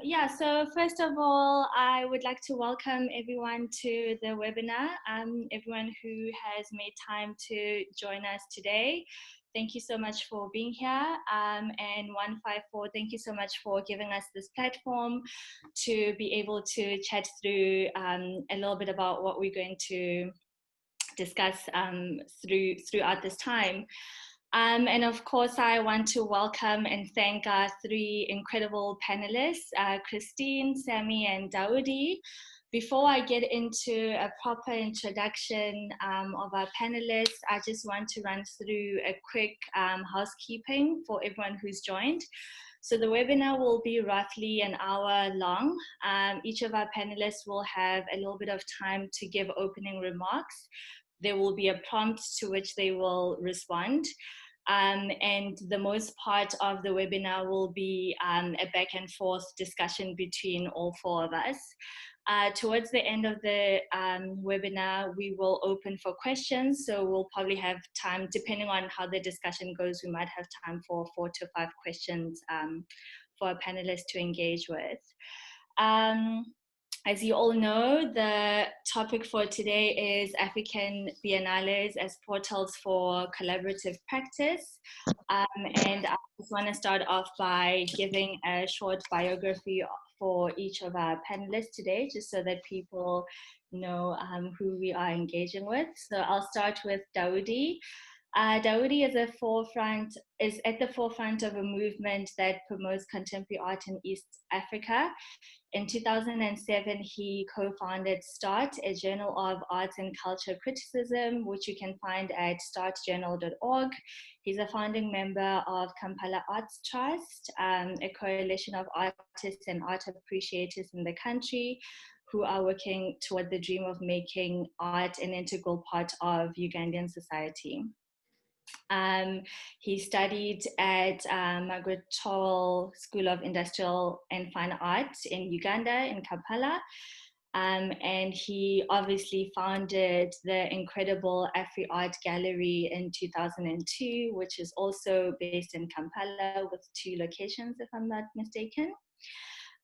Yeah, so first of all, I would like to welcome everyone to the webinar, everyone who has made time to join us today. Thank you so much for being here. And 154, thank you so much for giving us this platform to be able to chat through a little bit about what we're going to discuss throughout this time. And of course, I want to welcome and thank our three incredible panelists, Christine, Sammy, and Daudi. Before I get into a proper introduction of our panelists, I just want to run through a quick housekeeping for everyone who's joined. So the webinar will be roughly an hour long. Each of our panelists will have a little bit of time to give opening remarks. There will be a prompt to which they will respond. And the most part of the webinar will be a back and forth discussion between all four of us. Towards the end of the webinar, we will open for questions. So we'll probably have time, depending on how the discussion goes, we might have time for 4 to 5 questions for our panelists to engage with. As you all know, the topic for today is African Biennales as portals for collaborative practice. And I just want to start off by giving a short biography for each of our panelists today, just so that people know who we are engaging with. So I'll start with Daudi. Daudi is at the forefront of a movement that promotes contemporary art in East Africa. In 2007, he co-founded START, a journal of arts and culture criticism, which you can find at startjournal.org. He's a founding member of Kampala Arts Trust, a coalition of artists and art appreciators in the country who are working toward the dream of making art an integral part of Ugandan society. He studied at Margaret Towell School of Industrial and Fine Arts in Uganda, in Kampala. And he obviously founded the incredible Afri Art Gallery in 2002, which is also based in Kampala with 2 locations, if I'm not mistaken.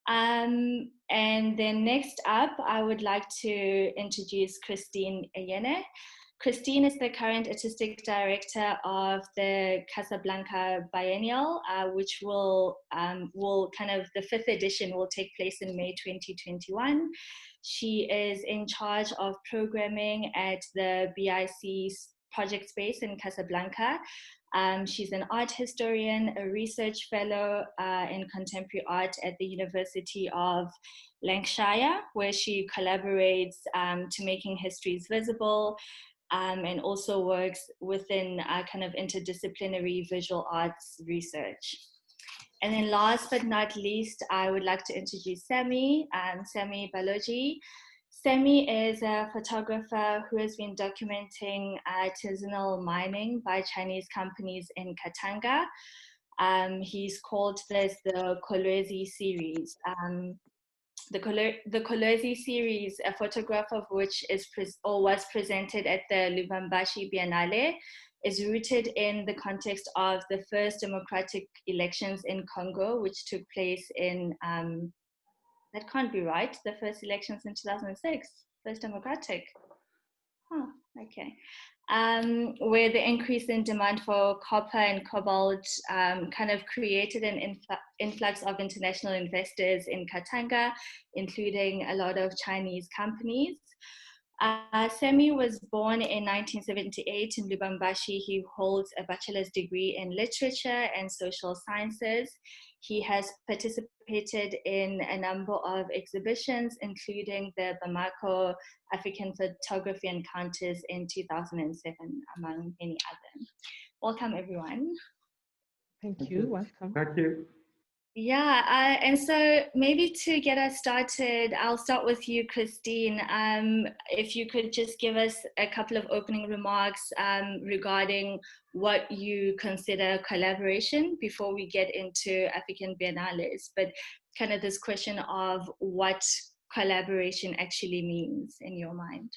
And then next up, I would like to introduce Christine Eyene. Christine is the current artistic director of the Casablanca Biennale, which will the 5th edition will take place in May 2021. She is in charge of programming at the BIC's project space in Casablanca. She's an art historian, a research fellow in contemporary art at the University of Lancashire, where she collaborates to making histories visible, and also works within kind of interdisciplinary visual arts research. And then last but not least, I would like to introduce Sammy Baloji. Sammy is a photographer who has been documenting artisanal mining by Chinese companies in Katanga. He's called this the Kolwezi series. The Kolwezi series, a photograph of which was presented at the Lubumbashi Biennale, is rooted in the context of the first democratic elections in Congo, which took place in, that can't be right, the first elections in 2006, first democratic. Oh, okay. Where the increase in demand for copper and cobalt kind of created an influx of international investors in Katanga, including a lot of Chinese companies. Sammy was born in 1978 in Lubumbashi. He holds a bachelor's degree in literature and social sciences. He has participated in a number of exhibitions, including the Bamako African Photography Encounters in 2007, among many others. Welcome, everyone. Thank you. Welcome. Thank you. Yeah, and so maybe to get us started, I'll start with you, Christine. If you could just give us a couple of opening remarks regarding what you consider collaboration before we get into African Biennales, but kind of this question of what collaboration actually means in your mind?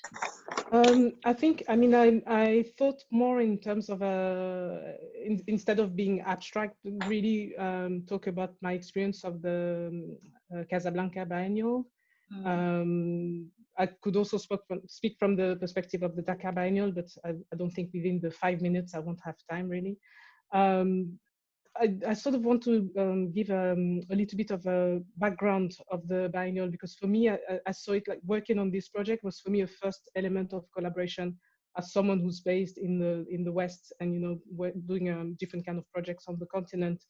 I thought more in terms of instead of being abstract, really talk about my experience of the Casablanca Biennial. I could also speak from the perspective of the Dakar Biennial, but I don't think within the 5 minutes I won't have time really. I sort of want to give a little bit of a background of the biennial, because for me, I saw it like working on this project was for me a first element of collaboration as someone who's based in the West and, you know, doing different kind of projects on the continent.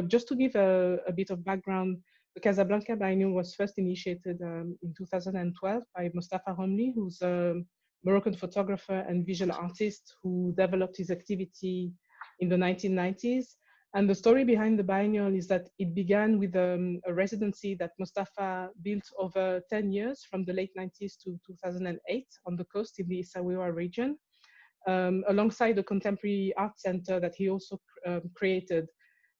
Just to give a bit of background, the Casablanca Biennial was first initiated in 2012 by Mostafa Romli, who's a Moroccan photographer and visual artist who developed his activity in the 1990s. And the story behind the biennial is that it began with a residency that Mostafa built over 10 years from the late 90s to 2008 on the coast in the Essaouira region, alongside a contemporary art center that he also created.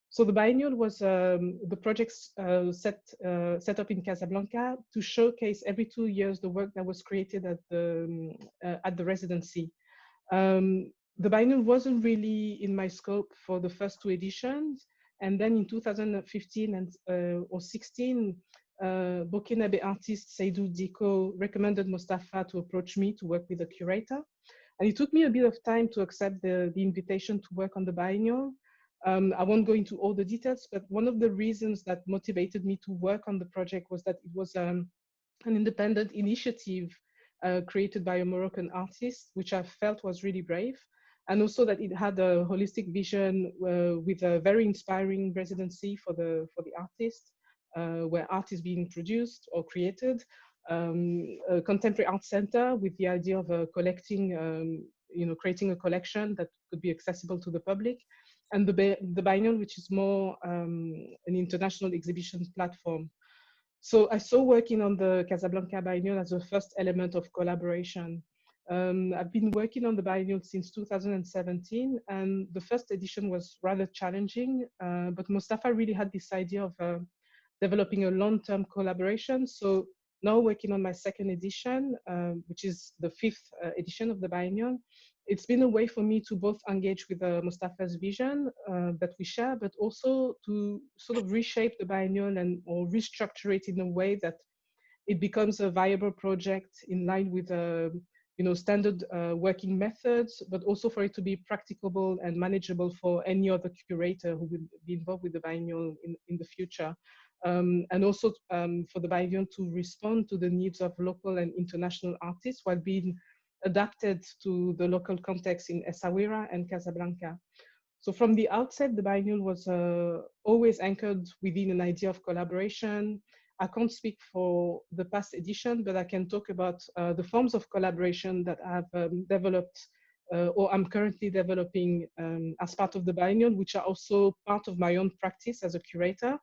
So the biennial was the project's set up in Casablanca to showcase every 2 years the work that was created at the residency. The biennial wasn't really in my scope for the first 2 editions. And then in 2015 or 16, Burkinabe artist Seydou Diko recommended Mostafa to approach me to work with a curator. And it took me a bit of time to accept the invitation to work on the biennial. I won't go into all the details, but one of the reasons that motivated me to work on the project was that it was an independent initiative created by a Moroccan artist, which I felt was really brave. And also that it had a holistic vision with a very inspiring residency for the artist, where art is being produced or created, a contemporary art center with the idea of collecting, creating a collection that could be accessible to the public, and the biennial, which is more an international exhibition platform. So I saw working on the Casablanca Biennial as a first element of collaboration. I've been working on the biennial since 2017, and the first edition was rather challenging, but Mostafa really had this idea of developing a long-term collaboration. So now working on my second edition, which is the 5th edition of the biennial, it's been a way for me to both engage with Mostafa's vision that we share, but also to sort of reshape the biennial or restructure it in a way that it becomes a viable project in line with standard working methods, but also for it to be practicable and manageable for any other curator who will be involved with the biennial in the future. And also for the biennial to respond to the needs of local and international artists while being adapted to the local context in Essaouira and Casablanca. So from the outset, the biennial was always anchored within an idea of collaboration. I can't speak for the past edition, but I can talk about the forms of collaboration that I've developed or I'm currently developing as part of the biennial, which are also part of my own practice as a curator,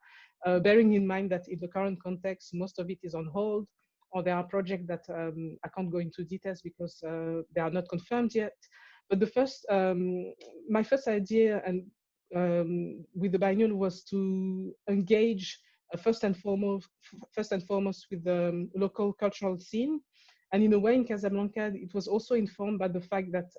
bearing in mind that in the current context, most of it is on hold, or there are projects that I can't go into details because they are not confirmed yet. But my first idea and with the biennial was to engage first and foremost with the local cultural scene. And in a way, in Casablanca, it was also informed by the fact that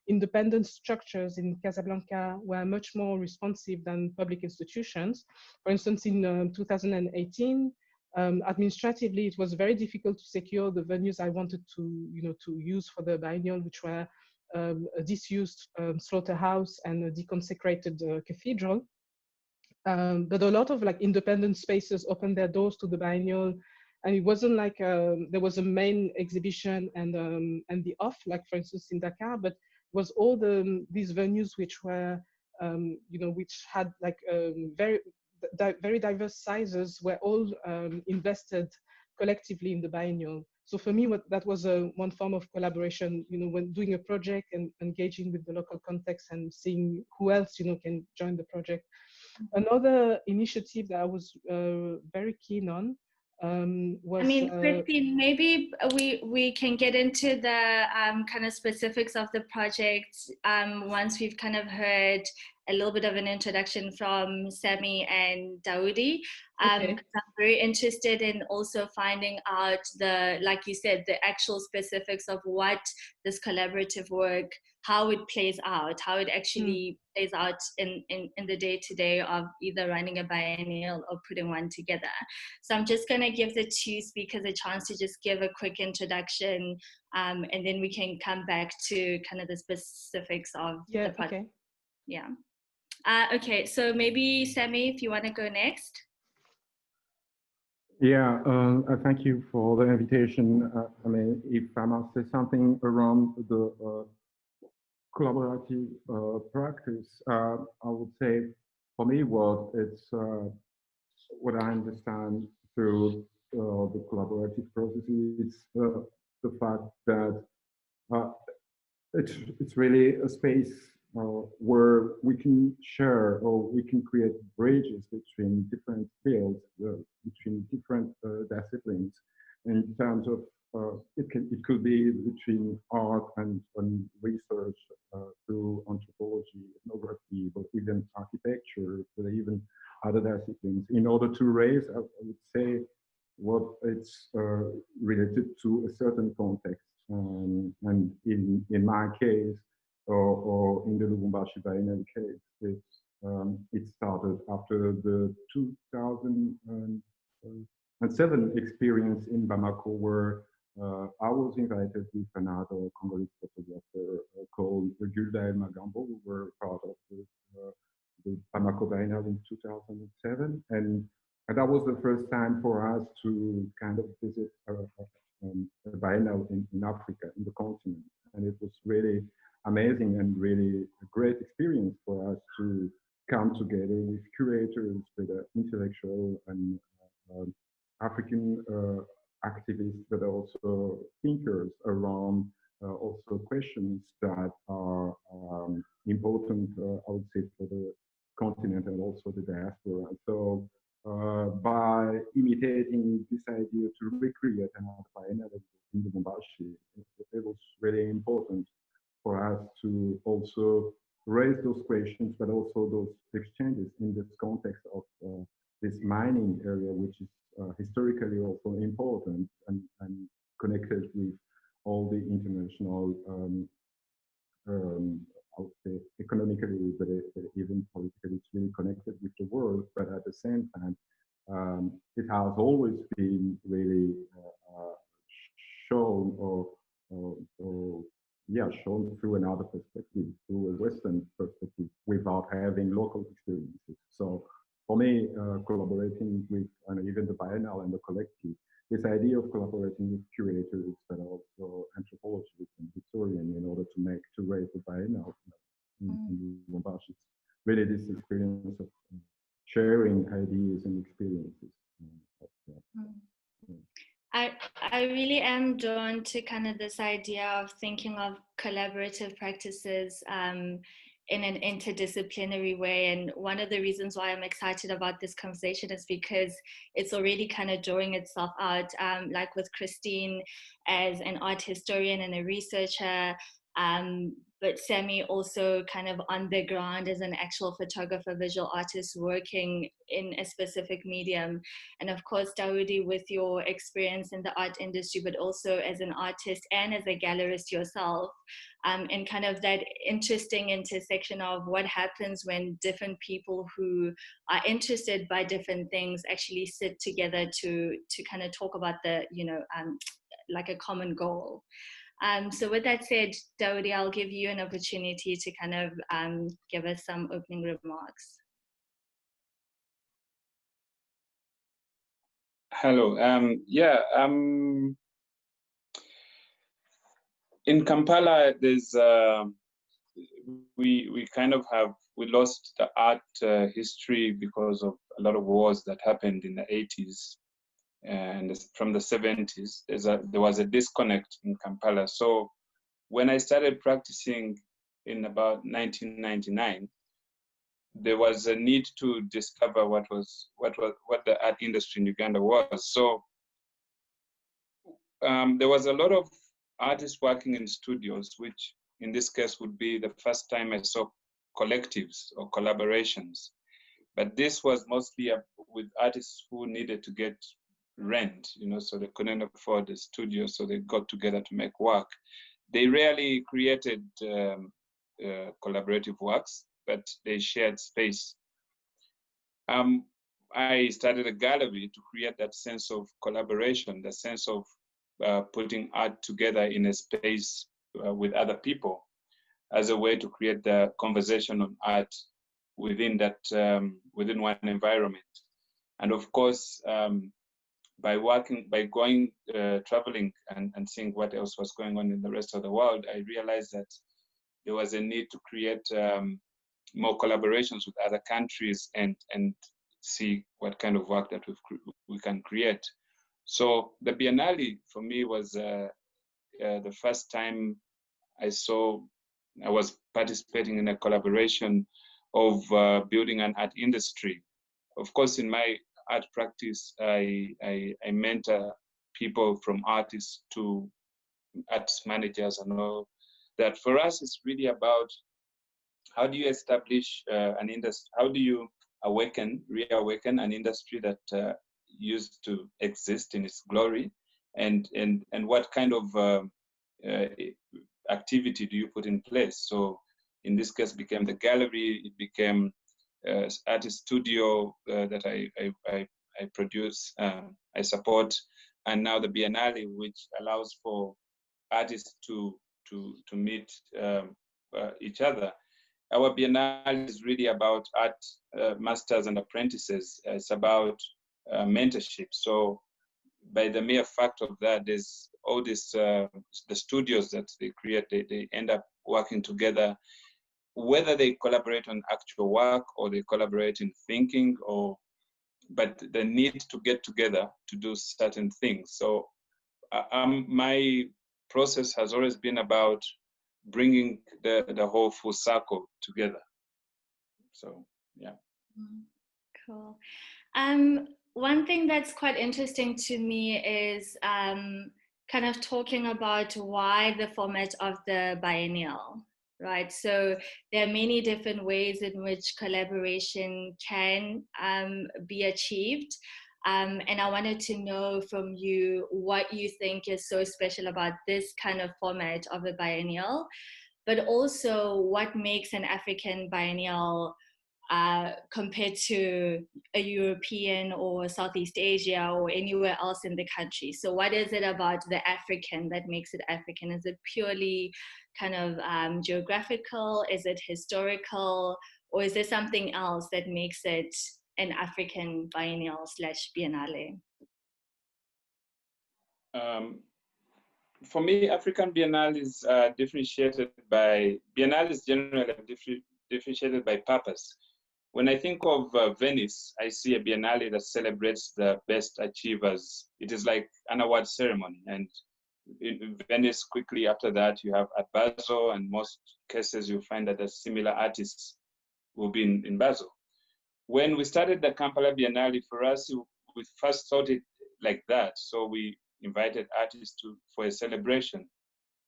independent structures in Casablanca were much more responsive than public institutions. For instance, in 2018, administratively, it was very difficult to secure the venues I wanted to use for the biennial, which were a disused slaughterhouse and a deconsecrated cathedral. But a lot of independent spaces opened their doors to the biennial, and it wasn't like there was a main exhibition and the off, like for instance in Dakar, but it was all these venues which were which had very diverse sizes, were all invested collectively in the biennial. So for me, that was one form of collaboration, when doing a project and engaging with the local context and seeing who else, can join the project. Another initiative that I was very keen on was... Christine, maybe we can get into the kind of specifics of the project once we've kind of heard a little bit of an introduction from Sammy and Daudi. Okay. 'Cause I'm very interested in also finding out like you said, the actual specifics of what this collaborative work, how it plays out, how it actually plays out in the day-to-day of either running a biennial or putting one together. So I'm just going to give the two speakers a chance to just give a quick introduction, and then we can come back to kind of the specifics of the project. Okay. Yeah. Okay, so maybe Sammy, if you want to go next. Yeah, thank you for the invitation. I mean, if I must say something around the collaborative practice, I would say for me, what I understand through the collaborative process is the fact that it's really a space where we can share or we can create bridges between different fields, between different disciplines, in terms of it could be between art and research through anthropology, ethnography, but even architecture, but even other disciplines, in order to raise, I would say, what it's related to a certain context. And in my case, or in the Lubumbashi Biennale case, it started after the 2007 experience in Bamako, where I was invited with another Congolese photographer called Gulda Magambo, who were part of the Bamako Biennale in 2007. And that was the first time for us to kind of visit a biennale in Africa, in the continent. And it was really amazing and really a great experience for us to come together with curators, with intellectual and African activists, but also thinkers around also questions that are important, I would say, for the continent and also the diaspora. So by imitating this idea to recreate another biennale in Lubumbashi, it was really important for us to also raise those questions, but also those exchanges in this context of this mining area, which is historically also important and connected with all the international I would say economically, but even politically, it's really connected with the world. But at the same time, it has always been really shown shown through another perspective, through a Western perspective, without having local experiences. So for me, collaborating with even the biennale and the collective, this idea of collaborating with curators, but also anthropologists and historians in order to raise the biennale in Lubumbashi, really this experience of sharing ideas and experiences. I really am drawn to kind of this idea of thinking of collaborative practices in an interdisciplinary way. And one of the reasons why I'm excited about this conversation is because it's already kind of drawing itself out, like with Christine as an art historian and a researcher, but Sammy also kind of on the ground as an actual photographer, visual artist working in a specific medium. And of course, Daudi, with your experience in the art industry, but also as an artist and as a gallerist yourself, and kind of that interesting intersection of what happens when different people who are interested by different things actually sit together to kind of talk about the, like a common goal. So with that said, Daudi, I'll give you an opportunity to kind of give us some opening remarks. Hello. In Kampala, there's we kind of we lost the art history because of a lot of wars that happened in the 80s. And from the 70s, there was a disconnect in Kampala. So when I started practicing in about 1999, there was a need to discover what the art industry in Uganda was. So there was a lot of artists working in studios, which in this case would be the first time I saw collectives or collaborations. But this was mostly with artists who needed to get rent, so they couldn't afford a studio, so they got together to make work. They rarely created collaborative works, but they shared space. I started a gallery to create that sense of collaboration, the sense of putting art together in a space with other people as a way to create the conversation on art within that, within one environment. And of course, by going, traveling and seeing what else was going on in the rest of the world, I realized that there was a need to create more collaborations with other countries and see what kind of work that we can create. So the Biennale for me was the first time I was participating in a collaboration of building an art industry. Of course, in my art practice, I mentor people from artists to artist managers and all that. For us, it's really about how do you establish an industry, how do you reawaken an industry that used to exist in its glory, and what kind of activity do you put in place? So in this case, became the gallery, it became artist studio that I produce, I support, and now the Biennale, which allows for artists to meet each other. Our Biennale is really about art masters and apprentices. It's about mentorship. So by the mere fact of that, there's all this, the studios that they create, they end up working together, whether they collaborate on actual work or they collaborate in thinking, but the need to get together to do certain things. So my process has always been about bringing the whole full circle together. So, yeah. Cool. One thing that's quite interesting to me is kind of talking about why the format of the biennial, right? So there are many different ways in which collaboration can be achieved. And I wanted to know from you what you think is so special about this kind of format of a biennial, but also what makes an African biennial compared to a European or Southeast Asia or anywhere else in the country. So what is it about the African that makes it African? Is it purely kind of geographical? Is it historical? Or is there something else that makes it an African biennial / biennale? For me, African Biennale is differentiated by, Biennale is generally differentiated by purpose. When I think of Venice, I see a Biennale that celebrates the best achievers. It is like an award ceremony. And in Venice, quickly after that, you have at Basel, and most cases you find that a similar artists will be in Basel. When we started the Kampala Biennale, for us, we first thought it like that. So we invited artists for a celebration.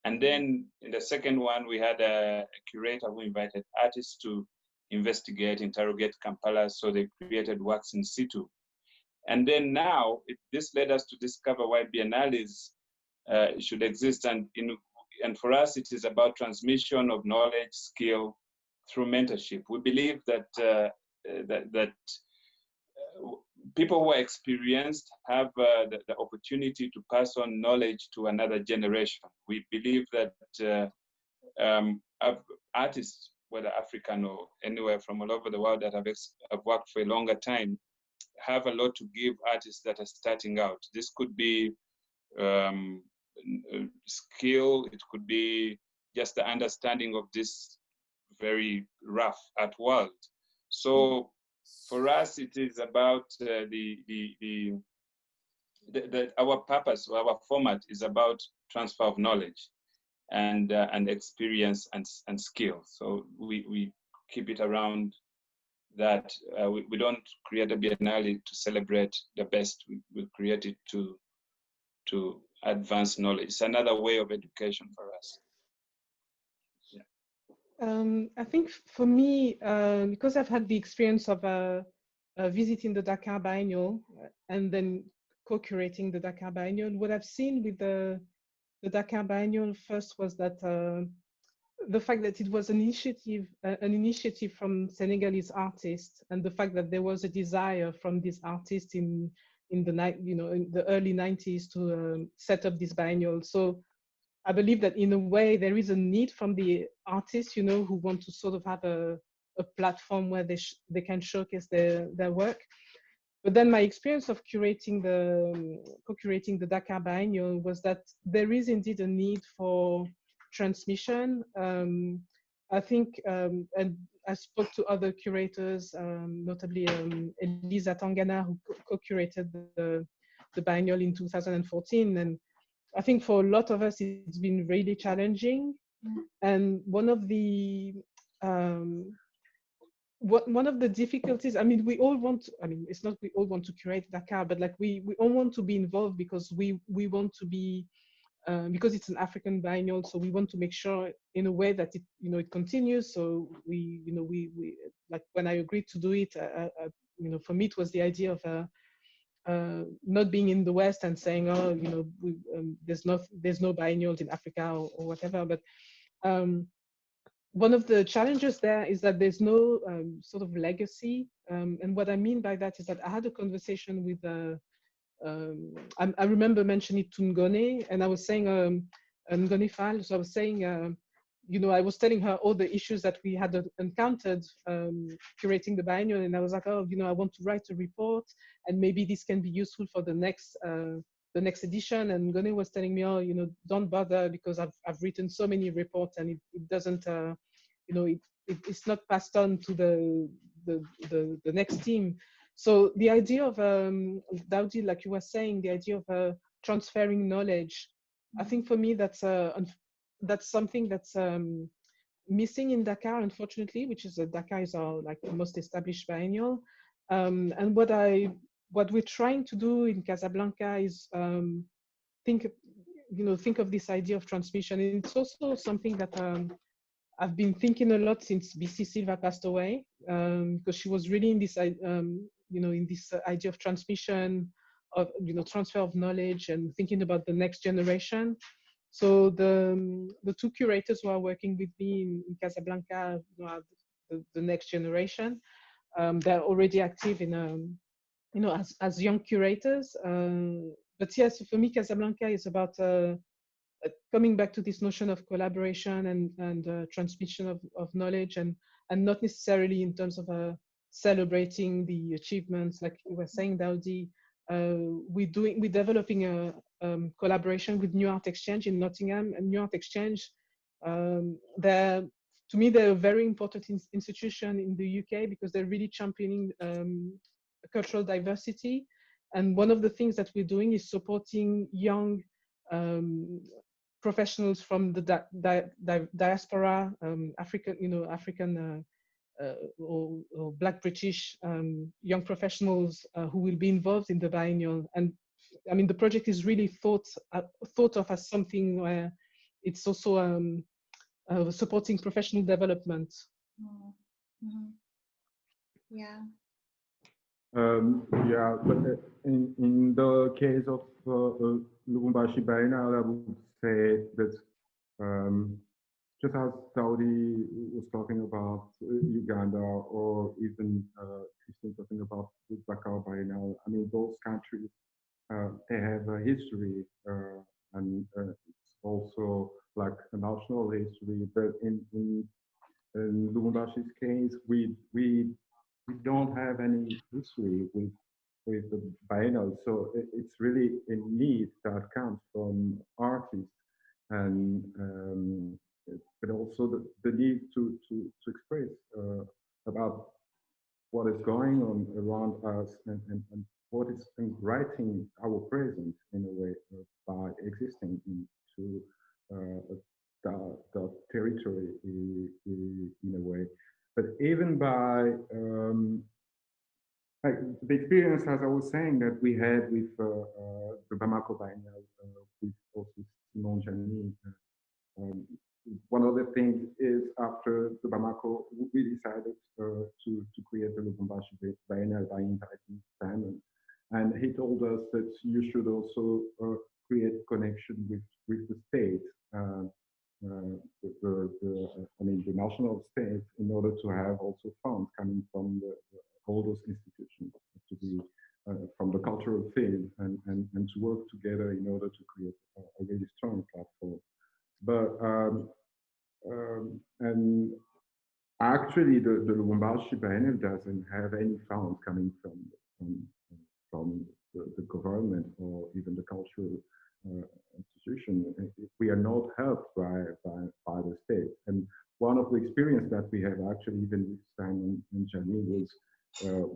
And then in the second one, we had a curator who invited artists to investigate, interrogate Kampala, so they created works in situ. And then now, this led us to discover why biennales should exist. And for us, it is about transmission of knowledge, skill, through mentorship. We believe that people who are experienced have the opportunity to pass on knowledge to another generation. We believe that artists, whether African or anywhere from all over the world that have worked for a longer time, have a lot to give artists that are starting out. This could be skill, it could be just the understanding of this very rough art world. So for us, it is about our purpose, our format is about transfer of knowledge and experience and skill. So we keep it around that. We don't create a biennale to celebrate the best. We create it to advance knowledge. It's another way of education for us. Yeah. I think for me, because I've had the experience of visiting the Dakar Biennale and then co-curating the Dakar Biennale, what I've seen with the Dakar Biennale first was that the fact that it was an initiative from Senegalese artists, and the fact that there was a desire from these artists in the early 90s to set up this biennial. So I believe that in a way there is a need from the artists, who want to sort of have a platform where they can showcase their work. But then my experience of co-curating the Dakar Biennial was that there is indeed a need for transmission. I think, and I spoke to other curators, notably Elisa Tangana, who co-curated the biennial in 2014. And I think for a lot of us, it's been really challenging. And one of the difficulties, I mean, we all want to, I mean, it's not we all want to curate Dakar, but like we all want to be involved because we want to be, because it's an African biennial, so we want to make sure in a way that it continues. So we like when I agreed to do it, for me it was the idea of not being in the West and saying, oh, there's no biennials in Africa or whatever. But one of the challenges there is that there's no sort of legacy. And what I mean by that is that I had a conversation with, I remember mentioning it to Ngone, and I was saying, Ngone Fall, so I was saying, I was telling her all the issues that we had encountered curating the biennial, and I was like, oh, I want to write a report, and maybe this can be useful for the next edition. And Ngone was telling me, oh, don't bother, because I've written so many reports, and it doesn't, it's not passed on to the next team. So the idea of Daudi, like you were saying, the idea of transferring knowledge, I think for me that's something that's missing in Dakar, unfortunately, which is that Dakar is our the most established biennial. And what we're trying to do in Casablanca is think of this idea of transmission. And it's also something that I've been thinking a lot since BC Silva passed away, because she was really in this idea of transmission, of transfer of knowledge, and thinking about the next generation. So the two curators who are working with me in Casablanca are the next generation. They're already active in as young curators. But yes, so for me, Casablanca is about coming back to this notion of collaboration and transmission of knowledge, and not necessarily in terms of celebrating the achievements, like you were saying, Daudi. We're developing a collaboration with New Art Exchange in Nottingham, and New Art Exchange, to me, they're a very important institution in the UK, because they're really championing cultural diversity. And one of the things that we're doing is supporting young professionals from the diaspora, African or Black British young professionals who will be involved in the biennial. And I mean, the project is really thought of as something where it's also supporting professional development. Mm-hmm. Yeah. Yeah, but in the case of Lubumbashi Biennale, I would say that just as Daudi was talking about Uganda, or even Christine talking about the Dakar Biennale, I mean, those countries, they have a history, and it's also like a national history. But in Lubumbashi's case, we don't have any history with the biennale, so it's really a need that comes from artists, and but also the need to express about what is going on around us, and what is writing our present in a way, by existing into the territory in a way. But even by the experience, as I was saying, that we had with the Bamako Biennale, with also Simon Jani, one of the things is, after decided to create the Lubumbashi Biennale by inviting Simon. And he told us that you should also create connection with the state, the national state, in order to have also funds coming from all those institutions, to be from the cultural field, and to work together in order to create a really strong platform. But and actually, the Lubumbashi Biennale doesn't have any funds coming from the government or even the cultural institution. We are not helped by the state. And one of the experience that we have actually, even with Simon and Jani, was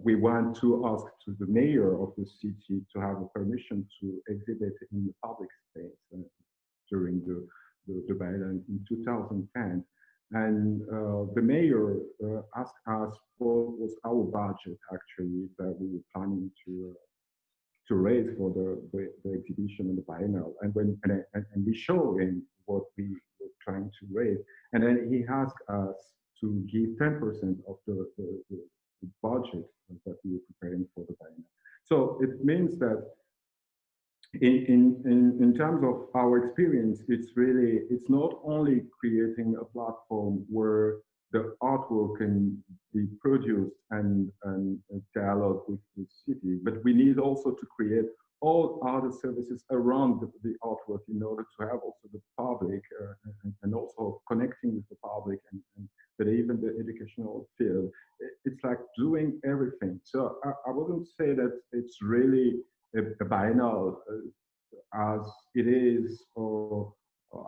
we want to ask to the mayor of the city to have a permission to exhibit in the public space during the Biennale in 2010. And the mayor asked us what was our budget actually that we were planning to raise for the exhibition and the biennale, and we show him what we were trying to raise, and then he asked us to give 10% of the budget that we were preparing for the biennale. So it means that in terms of our experience, it's not only creating a platform where the artwork can be produced and dialogue with the city, but we need also to create all other services around the artwork in order to have also the public and also connecting with the public but even the educational field. It's like doing everything. So I wouldn't say that it's really a biennale as it is, or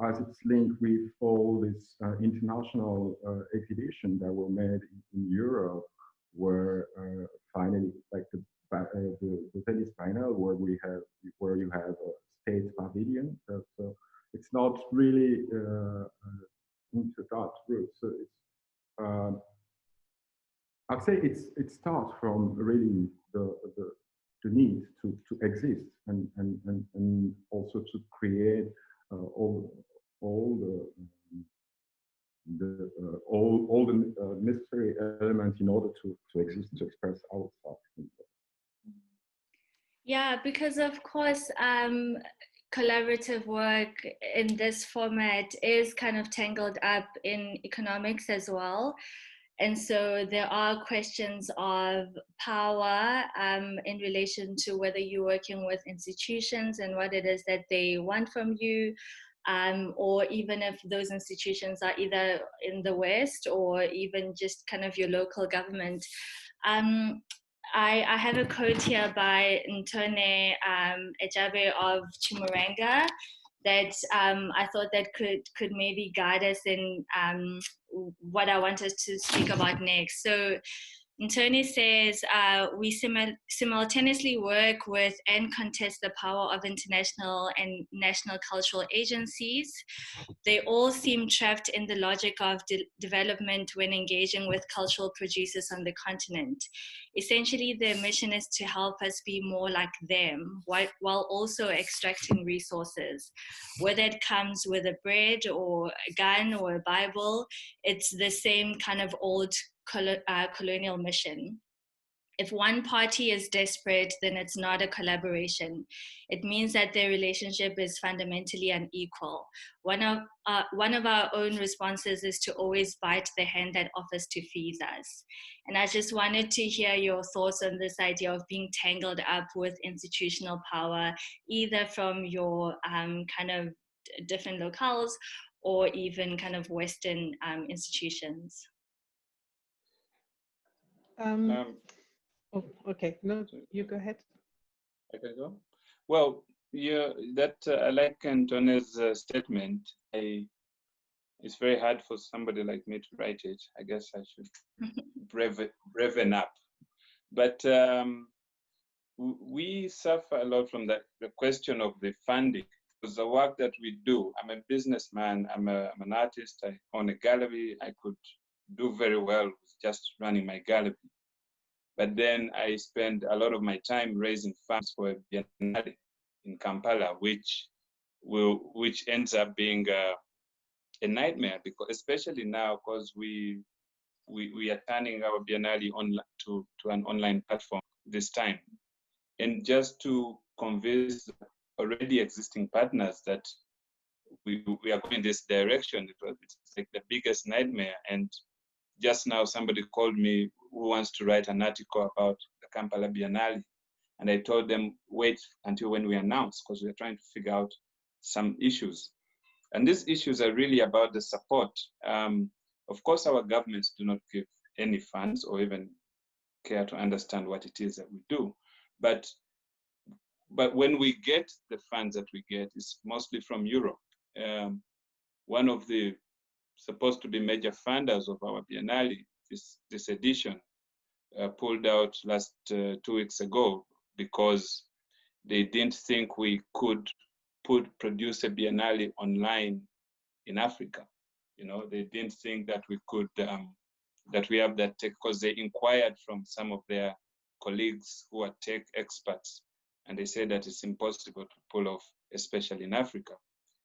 as it's linked with all these international exhibitions that were made in Europe, where finally, like the Venice Biennale, where you have a state pavilion. So it's not really into that route. So it's I'd say it starts from really the need to exist and also to create all the necessary elements in order to exist, to express ourselves. Yeah, because of course, collaborative work in this format is kind of tangled up in economics as well. And so there are questions of power in relation to whether you're working with institutions and what it is that they want from you, or even if those institutions are either in the West or even just kind of your local government. I have a quote here by Ntone Ejabe of Chimurenga that I thought that could maybe guide us in what I wanted to speak about next. So Ntoni says, we simultaneously work with and contest the power of international and national cultural agencies. They all seem trapped in the logic of development when engaging with cultural producers on the continent. Essentially, their mission is to help us be more like them, while also extracting resources. Whether it comes with a bread or a gun or a Bible, it's the same kind of old colonial mission. If one party is desperate, then it's not a collaboration. It means that their relationship is fundamentally unequal. One of our own responses is to always bite the hand that offers to feed us. And I just wanted to hear your thoughts on this idea of being tangled up with institutional power, either from your kind of different locales or even kind of Western institutions. Oh, okay. No, you go ahead. I can go. Well, yeah, that I like Antone's statement. It's very hard for somebody like me to write it. I guess I should braven up. But we suffer a lot from the question of the funding. Because the work that we do, I'm a businessman, I'm an artist, I own a gallery, I could do very well with just running my gallery. But then I spend a lot of my time raising funds for a biennale in Kampala, which ends up being a nightmare, because especially now, because we we are turning our Biennale to an online platform this time. And just to convince already existing partners that we are going this direction, it's like the biggest nightmare. And just now somebody called me who wants to write an article about the Kampala Biennale. And I told them, wait until when we announce, because we're trying to figure out some issues. And these issues are really about the support. Of course, our governments do not give any funds or even care to understand what it is that we do. But when we get the funds that we get, it's mostly from Europe. One of the supposed to be major funders of our Biennale, this edition, pulled out last 2 weeks ago because they didn't think we could produce a Biennale online in Africa. You know, they didn't think that we could, that we have that tech, because they inquired from some of their colleagues who are tech experts, and they said that it's impossible to pull off, especially in Africa.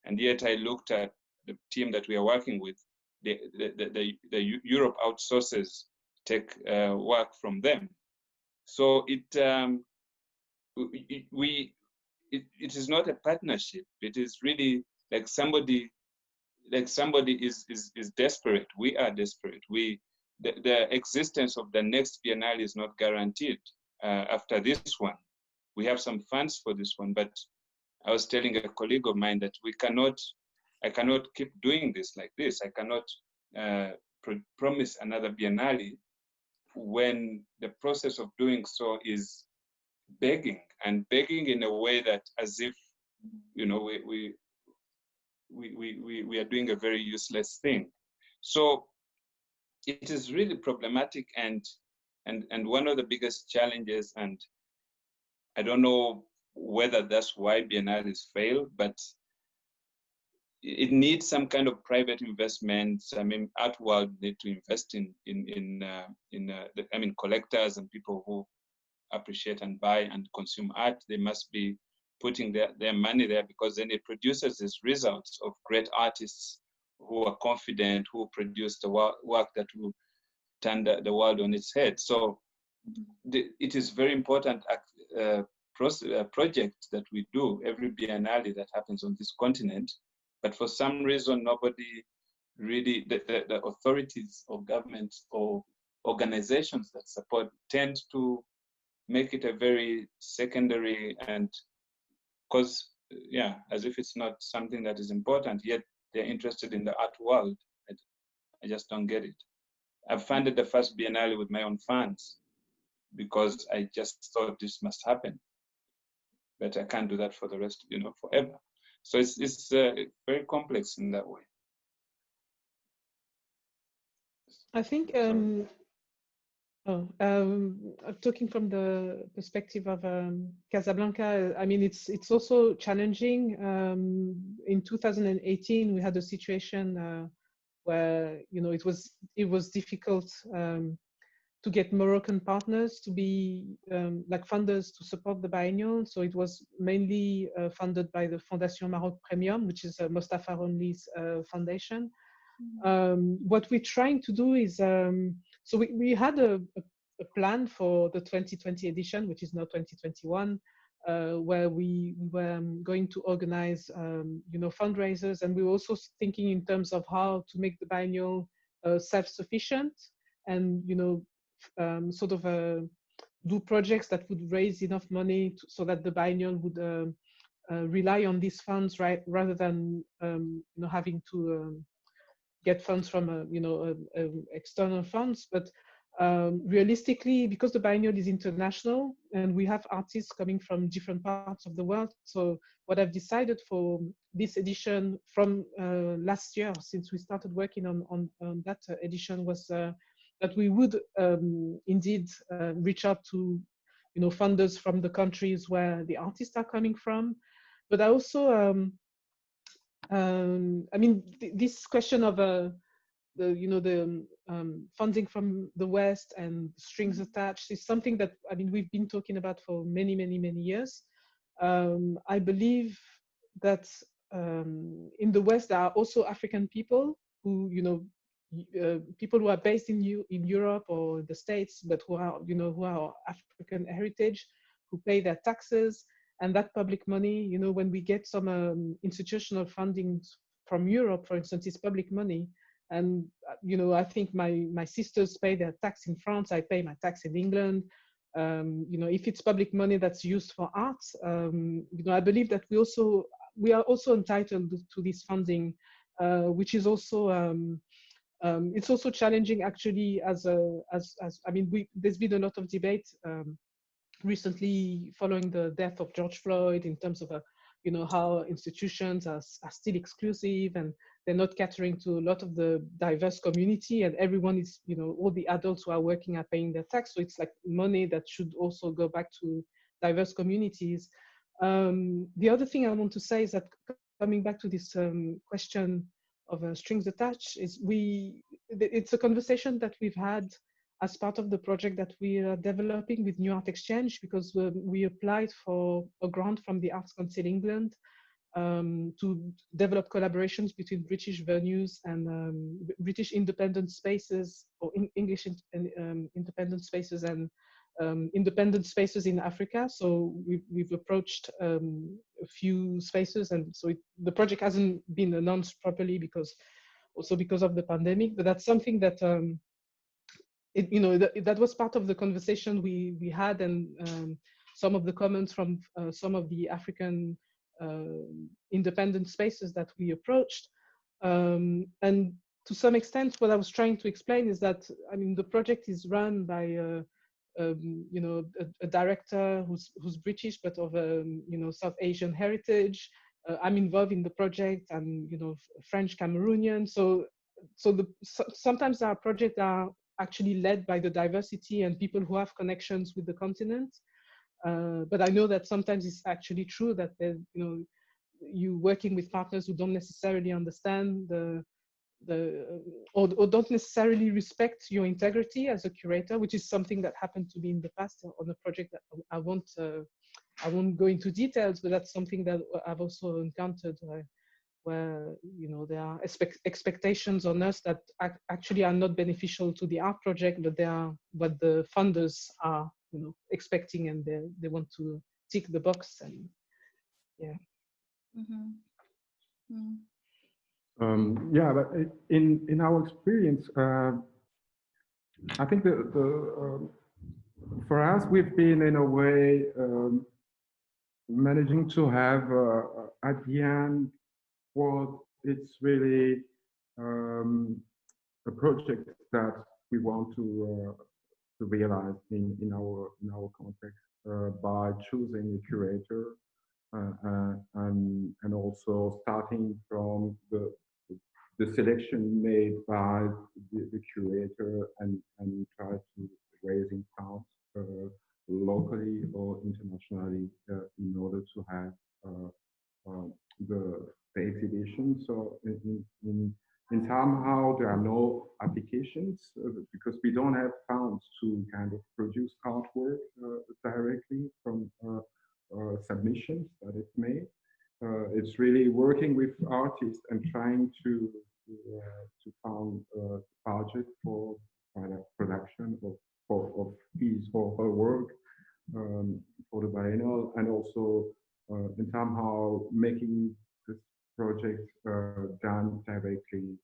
And yet I looked at the team that we are working with. The Europe outsources tech work from them. So it is not a partnership. It is really like somebody is desperate. We are desperate. The existence of the next Biennale is not guaranteed after this one. We have some funds for this one, but I was telling a colleague of mine that I cannot keep doing this like this. I cannot promise another Biennale when the process of doing so is begging in a way that as if, you know, we are doing a very useless thing. So it is really problematic, and one of the biggest challenges, and I don't know whether that's why biennales fail, but it needs some kind of private investments. I mean, art world need to invest in collectors and people who appreciate and buy and consume art. They must be putting their money there, because then it produces these results of great artists who are confident, who produce the work that will turn the world on its head. So it is very important project that we do every biennale that happens on this continent. But for some reason, nobody really, the authorities or governments or organizations that support tend to make it a very secondary, and because, yeah, as if it's not something that is important, yet they're interested in the art world. I just don't get it. I funded the first Biennale with my own funds because I just thought this must happen. But I can't do that for the rest, you know, forever. So it's very complex in that way. I think talking from the perspective of Casablanca, I mean, it's also challenging. In 2018, we had a situation where, you know, it was difficult to get Moroccan partners to be like funders to support the biennial. So it was mainly funded by the Fondation Maroc Premium, which is Mostafa Ronli's foundation. What we're trying to do is, so we had a plan for the 2020 edition, which is now 2021, where we were going to organize, you know, fundraisers, and we were also thinking in terms of how to make the biennial self-sufficient, and, you know, sort of do projects that would raise enough money so that the biennial would rely on these funds, right, rather than you know, having to get funds from you know, external funds. But realistically, because the biennial is international and we have artists coming from different parts of the world, so what I've decided for this edition from last year, since we started working on that edition, was that we would indeed reach out to, you know, funders from the countries where the artists are coming from. But I also, I mean, this question of the funding from the West and strings attached is something that, I mean, we've been talking about for many years. I believe that in the West there are also African people who, you know, people who are based in Europe or the States, but who are, you know, who are African heritage, who pay their taxes, and that public money, you know, when we get some institutional funding from Europe, for instance, it's public money. And, you know, I think my sisters pay their tax in France, I pay my tax in England. You know, if it's public money that's used for art, you know, I believe that we are also entitled to this funding, which is also, it's also challenging actually as I mean, there's been a lot of debate recently following the death of George Floyd in terms of, you know, how institutions are still exclusive and they're not catering to a lot of the diverse community, and everyone is, you know, all the adults who are working are paying their tax. So it's like money that should also go back to diverse communities. The other thing I want to say is that coming back to this question of strings attached, is it's a conversation that we've had as part of the project that we are developing with New Art Exchange, because we applied for a grant from the Arts Council England to develop collaborations between British venues and British independent spaces, or English independent spaces, and independent spaces in Africa. So we've approached a few spaces, and so the project hasn't been announced properly because of the pandemic, but that's something that you know, that was part of the conversation we had, and some of the comments from some of the African independent spaces that we approached. And to some extent, what I was trying to explain is that, I mean, the project is run by you know, a director who's British, but of you know, South Asian heritage. I'm involved in the project. I'm, you know, French Cameroonian. So sometimes our projects are actually led by the diversity and people who have connections with the continent. But I know that sometimes it's actually true that, you know, you working with partners who don't necessarily understand or don't necessarily respect your integrity as a curator, which is something that happened to me in the past on a project that I won't go into details, but that's something that I've also encountered, where, you know, there are expectations on us that actually are not beneficial to the art project, but they are what the funders are, you know, expecting, and they want to tick the box. And yeah. Mm-hmm. Mm. Yeah, but in our experience, I think for us, we've been in a way managing to have at the end what it's really a project that we want to realize in our context by choosing a curator and also starting from the selection made by the curator and try to raising funds locally or internationally in order to have the exhibition. So in somehow there are no applications because we don't have funds to kind of produce artwork directly from submissions that it's made. It's really working with artists and trying to find budget for production of fees for her work for the biennale, and also and somehow making this project done directly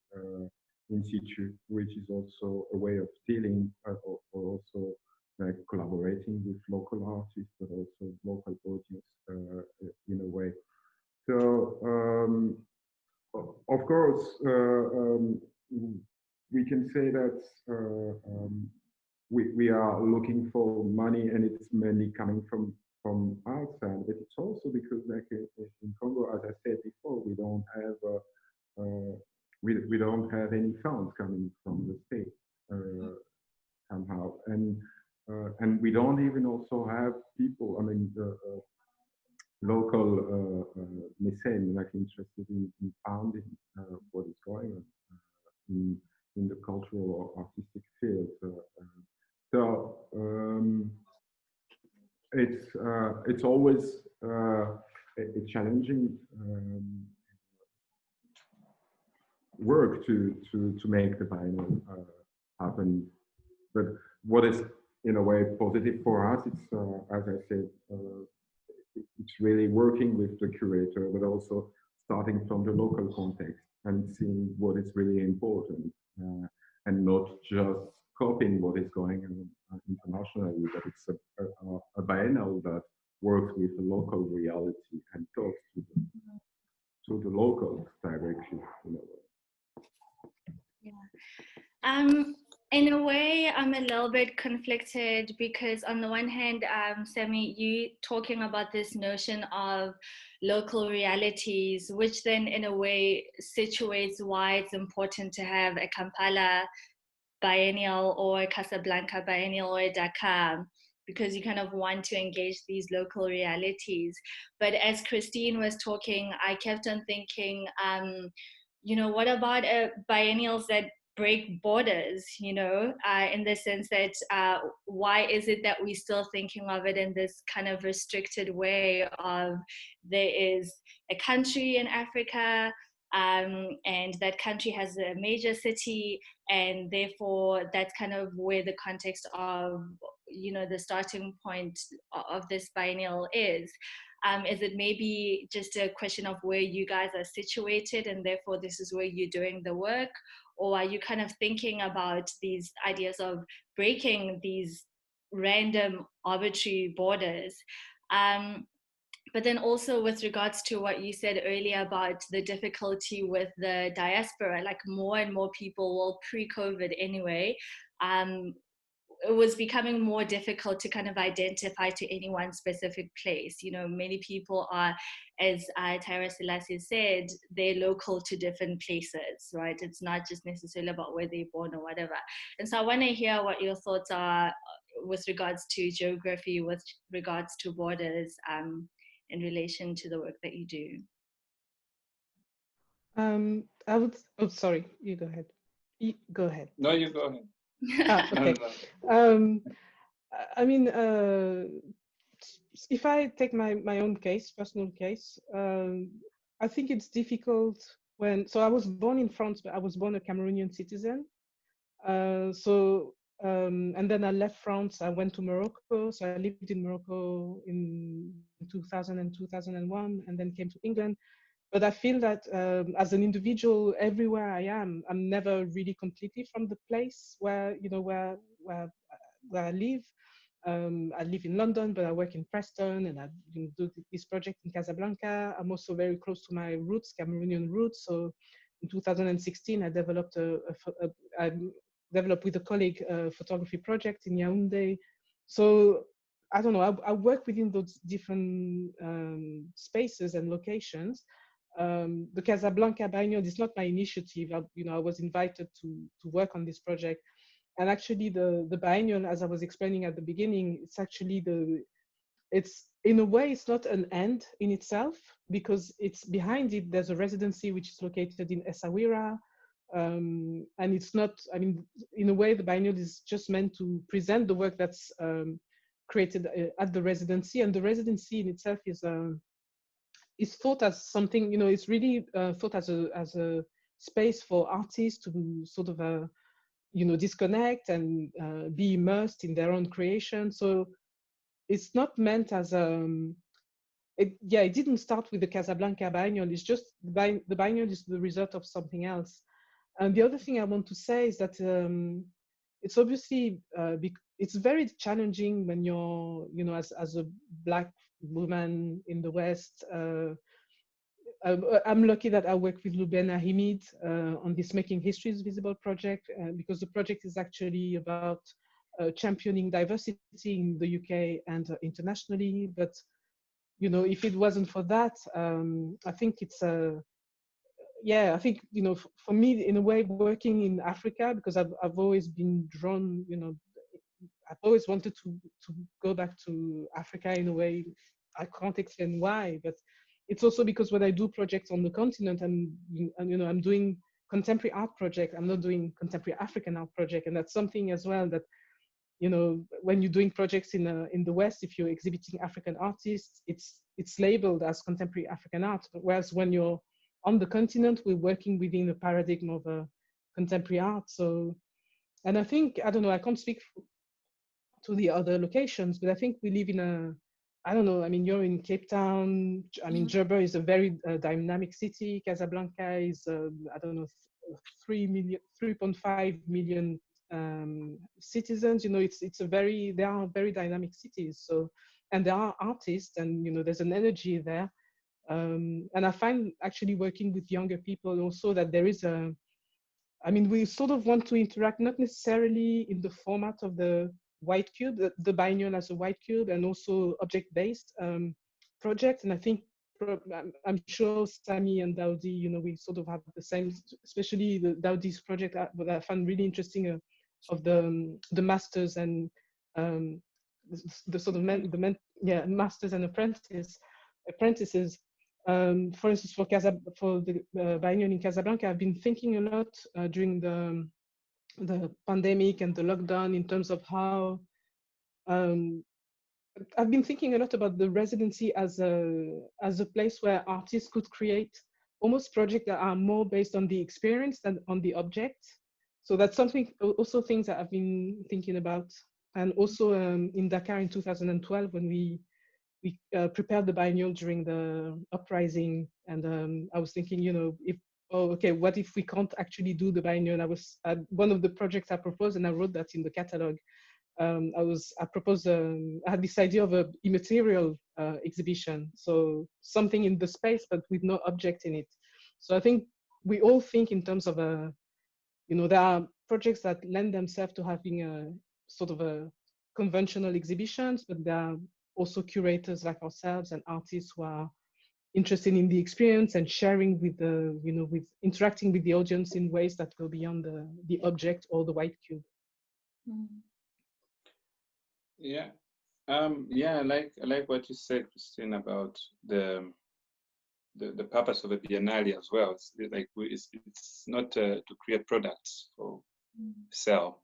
in situ, which is also a way of dealing or also like collaborating with local artists, but also local audience in a way. So of course, we can say that we are looking for money, and it's mainly coming from outside, but it's also because, like in Congo, as I said before, we don't have we don't have any funds coming from the state somehow, and we don't even also have people. I mean, local mecene like interested in founding what is going on in the cultural or artistic field. So it's always a challenging work to make the biennale happen. But what is in a way positive for us, it's as I said, it's really working with the curator, but also starting from the local context and seeing what is really important, and not just copying what is going on internationally, but it's a biennale that works with the local reality and talks to the locals directly, in a way. Yeah. In a way, I'm a little bit conflicted because on the one hand, Sammy, you talking about this notion of local realities, which then in a way situates why it's important to have a Kampala biennial or a Casablanca biennial or a Dakar, because you kind of want to engage these local realities. But as Christine was talking, I kept on thinking, what about biennials that break borders, in the sense that why is it that we're still thinking of it in this kind of restricted way of there is a country in Africa, and that country has a major city, and therefore that's kind of where the context of the starting point of this biennial is. Is it maybe just a question of where you guys are situated and therefore this is where you're doing the work? Or are you kind of thinking about these ideas of breaking these random arbitrary borders? But then also with regards to what you said earlier about the difficulty with the diaspora, like more and more people, well, pre-COVID anyway, it was becoming more difficult to kind of identify to any one specific place. Many people are, as Tyra Selassie said, they're local to different places, right? It's not just necessarily about where they're born or whatever. And so I want to hear what your thoughts are with regards to geography, with regards to borders, in relation to the work that you do. I would, oh, sorry, you go ahead. Go ahead. No, you go ahead. Okay. I mean, if I take my own case, personal case, I think it's difficult so I was born in France, but I was born a Cameroonian citizen. And then I left France, I went to Morocco. So I lived in Morocco in 2000 and 2001, and then came to England. But I feel that as an individual, everywhere I am, I'm never really completely from the place where I live. I live in London, but I work in Preston, and I do this project in Casablanca. I'm also very close to my roots, Cameroonian roots. So in 2016, I developed with a colleague a photography project in Yaoundé. So I don't know, I work within those different spaces and locations. The Casablanca Biennale is not my initiative. I was invited to work on this project. And actually the biennial, as I was explaining at the beginning, it's in a way, it's not an end in itself, because it's behind it, there's a residency which is located in Essaouira. And it's not, I mean, in a way, the biennial is just meant to present the work that's created at the residency. And the residency in itself is thought as something, it's really thought as a space for artists to sort of, disconnect and be immersed in their own creation. So it's not meant as it didn't start with the Casablanca biennial. It's just the biennial is the result of something else. And the other thing I want to say is that it's obviously it's very challenging when you're, as a Black woman in the West. I'm lucky that I work with Lubena Himid on this Making Histories Visible project, because the project is actually about championing diversity in the UK and internationally. But, if it wasn't for that, I think it's I think, for me, in a way, working in Africa, because I've always been drawn, I've always wanted to go back to Africa in a way. I can't explain why, but it's also because when I do projects on the continent, and I'm doing contemporary art project, I'm not doing contemporary African art project. And that's something as well that, when you're doing projects in the West, if you're exhibiting African artists, it's labeled as contemporary African art. Whereas when you're on the continent, we're working within the paradigm of contemporary art. So, and I think, I don't know, I can't speak to the other locations, but I think we live in a, I don't know, I mean, you're in Cape Town. I mean, Durban is a very dynamic city. Casablanca is, I don't know, 3.5 million citizens. You know, it's a very, they are very dynamic cities. So, and there are artists, and you know, there's an energy there. And I find actually working with younger people also that there is a, I mean, we sort of want to interact, not necessarily in the format of the white cube, the biennial as a white cube, and also object-based project. And I think I'm sure Sammy and Daudi, you know, we sort of have the same, especially the Daudi's project, what I found really interesting of the masters and the sort of masters and apprentices. For instance, for the biennial in Casablanca, I've been thinking a lot during the pandemic and the lockdown in terms of how I've been thinking a lot about the residency as a place where artists could create almost projects that are more based on the experience than on the object. So that's something, also things that I've been thinking about. And also in Dakar in 2012, when we prepared the biennial during the uprising, and I was thinking, you know, what if we can't actually do the biennial? I was one of the projects I proposed, and I wrote that in the catalog. I proposed, I had this idea of a immaterial exhibition, so something in the space but with no object in it. So I think we all think in terms of you know, there are projects that lend themselves to having a sort of a conventional exhibitions, but there are also curators like ourselves and artists who are interested in the experience and sharing with the, you know, with interacting with the audience in ways that go beyond the object or the white cube. Yeah, I like what you said, Christine, about the purpose of a biennale as well. It's not to create products for sell.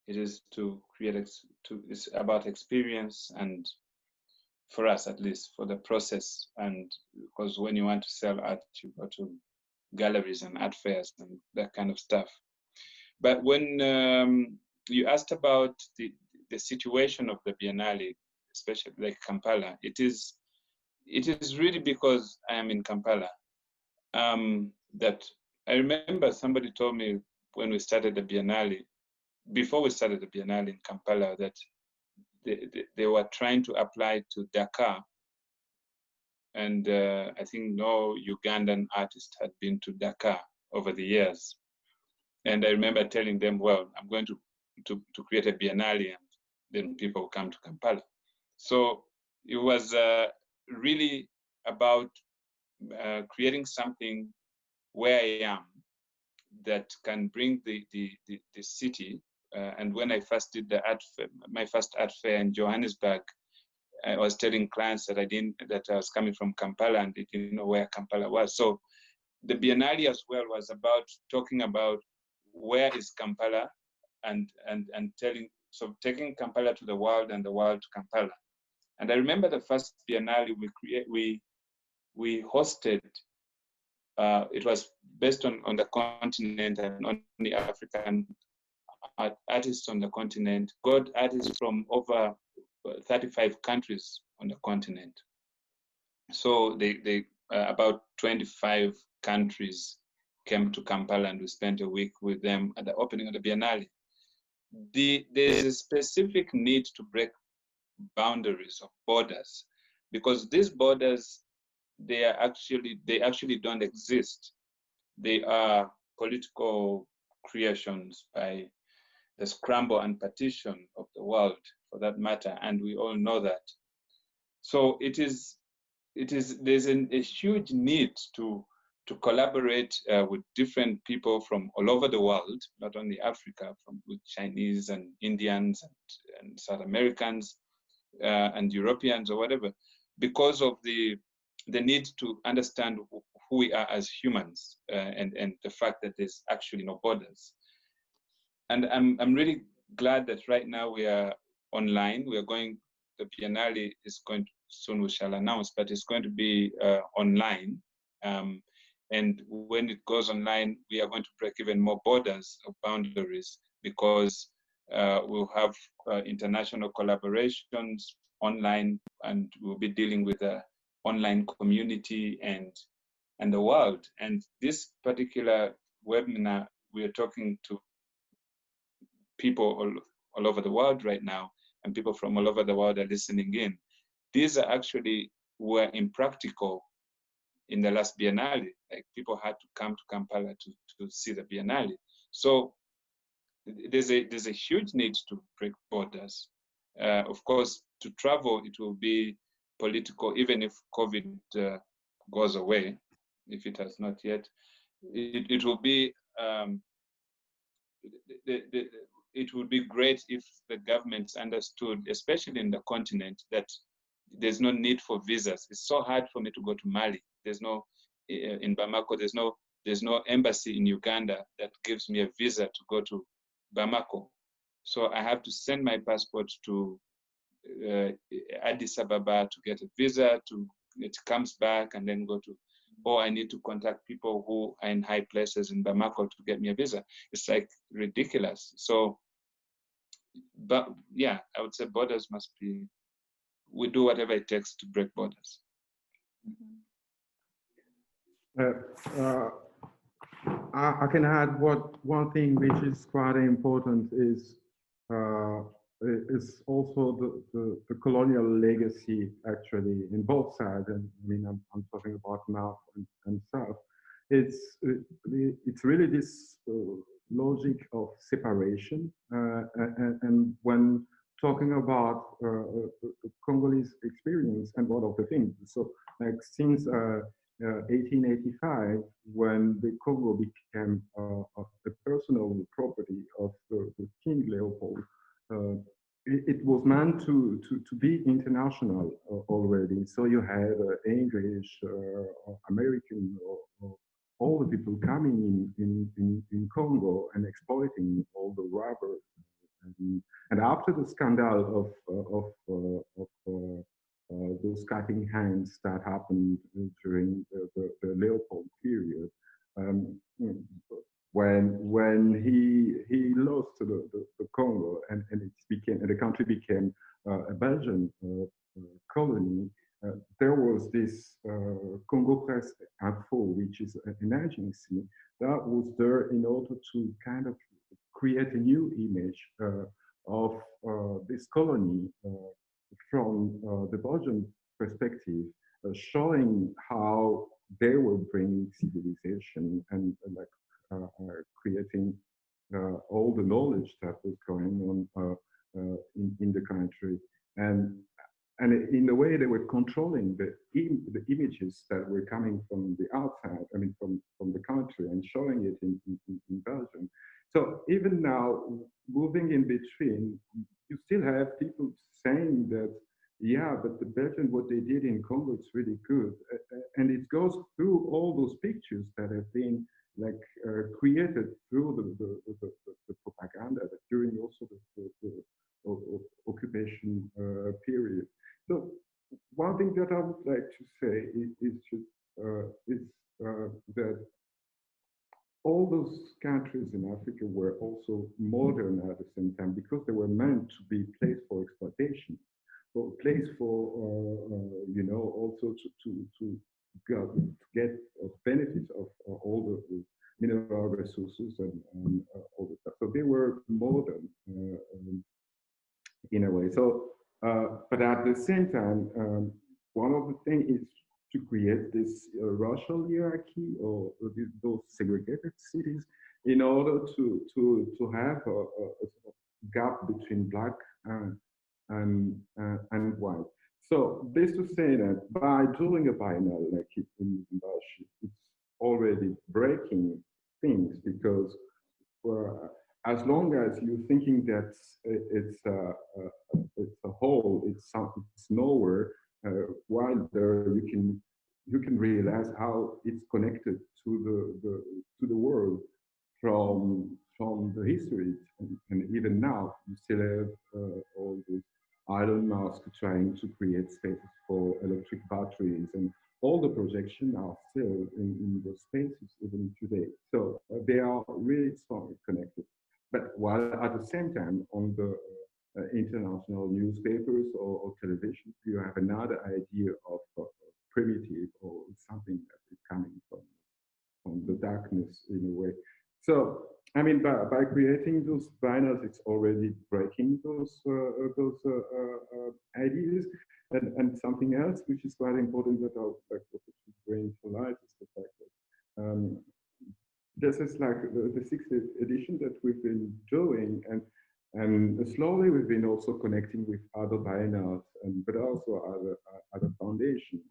It is to create, it's about experience, and for us at least, for the process. And because when you want to sell art, you go to galleries and art fairs and that kind of stuff. But when you asked about the situation of the biennale, especially like Kampala, it is really because I am in Kampala that I remember somebody told me when we started the biennale, before we started the biennale in Kampala, that they were trying to apply to Dakar, and I think no Ugandan artist had been to Dakar over the years. And I remember telling them, well, I'm going to create a biennale, and then people will come to Kampala. So it was really about creating something where I am that can bring the city. And when I first did my first art fair in Johannesburg, I was telling clients that I was coming from Kampala and they didn't know where Kampala was. So the biennale as well was about talking about where is Kampala, and taking Kampala to the world and the world to Kampala. And I remember the first biennale we hosted. It was based on the continent and only African artists on the continent. Got artists from over 35 countries on the continent. So they about 25 countries came to Kampala, and we spent a week with them at the opening of the biennale. There's a specific need to break boundaries of borders, because these borders, they actually don't exist. They are political creations by the scramble and partition of the world, for that matter, and we all know that. So there's a huge need to collaborate with different people from all over the world, not only Africa, with Chinese and Indians and South Americans and Europeans or whatever, because of the need to understand who we are as humans, and the fact that there's actually no borders. And I'm really glad that right now we are online. The biennale is going to, soon we shall announce, but it's going to be online. And when it goes online, we are going to break even more borders of boundaries, because we'll have international collaborations online, and we'll be dealing with the online community and the world. And this particular webinar, we are talking to people all over the world right now, and people from all over the world are listening in. These are actually were impractical in the last Biennale. Like, people had to come to Kampala to see the Biennale. So there's a huge need to break borders. Of course, to travel, it will be political, even if COVID goes away, if it has not yet. It will be it would be great if the governments understood, especially in the continent, that there's no need for visas. It's so hard for me to go to Mali. There's no, in Bamako, there's no embassy in Uganda that gives me a visa to go to Bamako. So I have to send my passport to Addis Ababa to get a visa, it comes back and then go to, or I need to contact people who are in high places in Bamako to get me a visa. It's like ridiculous. So, but yeah, I would say borders must be, we do whatever it takes to break borders. I can add one thing which is quite important is also the colonial legacy, actually, in both sides. And I mean, I'm talking about North and South. It's really this logic of separation, and when talking about the Congolese experience and one of the things, so like since 1885, when the Congo became the personal property of the King Leopold, it was meant to be international already. So you had English, American, or all the people coming in Congo and exploiting all the rubber. And after the scandal of those cutting hands that happened during the Leopold period, when he lost the Congo and the country became a Belgian colony, there was this Congo Press Info, which is an agency that was there in order to kind of create a new image of this colony from the Belgian perspective, showing how they were bringing civilization and creating all the knowledge that was going on in the country. And in a way, they were controlling the images that were coming from the outside, I mean, from the country, and showing it in Belgium. So even now, moving in between, you still have people saying that, yeah, but the Belgians, what they did in Congo, it's really good. And it goes through all those pictures that have been like created through the propaganda that during also the occupation period. So one thing that I would like to say is that all those countries in Africa were also modern at the same time, because they were meant to be placed for exploitation, or place for also to get benefits of all the mineral resources and all the stuff. So they were modern in a way. So, but at the same time, one of the things is to create this racial hierarchy or those segregated cities in order to have a gap between black and white. So this to say that by doing a biennale like in Lubumbashi, it's already breaking things, because as long as you're thinking that it's a whole, it's nowhere, while there you can realize how it's connected to the world from the history, and even now you still have all these Elon Musk trying to create spaces for electric batteries, and all the projections are still in those spaces. they are really strongly connected. But while at the same time, on the international newspapers or television, you have another idea of primitive or something that is coming from the darkness in a way. So, I mean, by creating those biennales, it's already breaking those ideas. And something else, which is quite important that I'll like to bring to light, is the fact that this is like the sixth edition that we've been doing, and slowly we've been also connecting with other biennales, but also other foundations.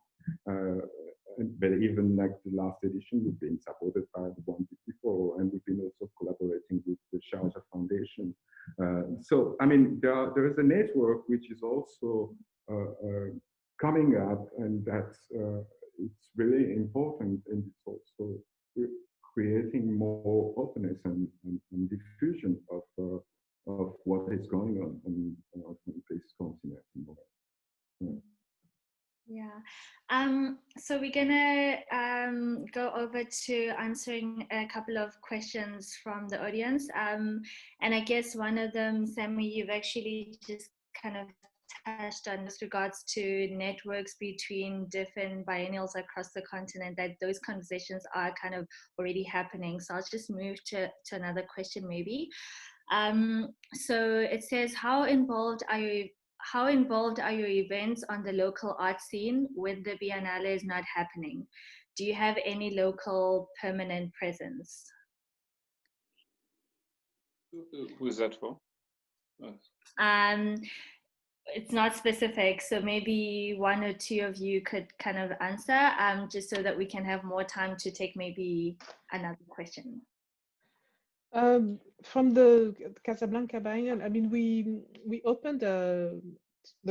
But even like the last edition, we've been supported by the one before, and we've been also collaborating with the Shelter Foundation. So, I mean, there is a network which is also coming up, and that's it's really important, and it's also creating more openness and diffusion of what is going on this continent. Yeah. So we're gonna go over to answering a couple of questions from the audience. And I guess one of them, Sammy, you've actually just kind of touched on with regards to networks between different biennials across the continent, that those conversations are kind of already happening. So I'll just move to another question maybe. So it says, how involved are your events on the local art scene when the Biennale is not happening? Do you have any local permanent presence? Who's that for? It's not specific, so maybe one or two of you could kind of answer, just so that we can have more time to take maybe another question. From the Casablanca Biennale, I mean, we opened the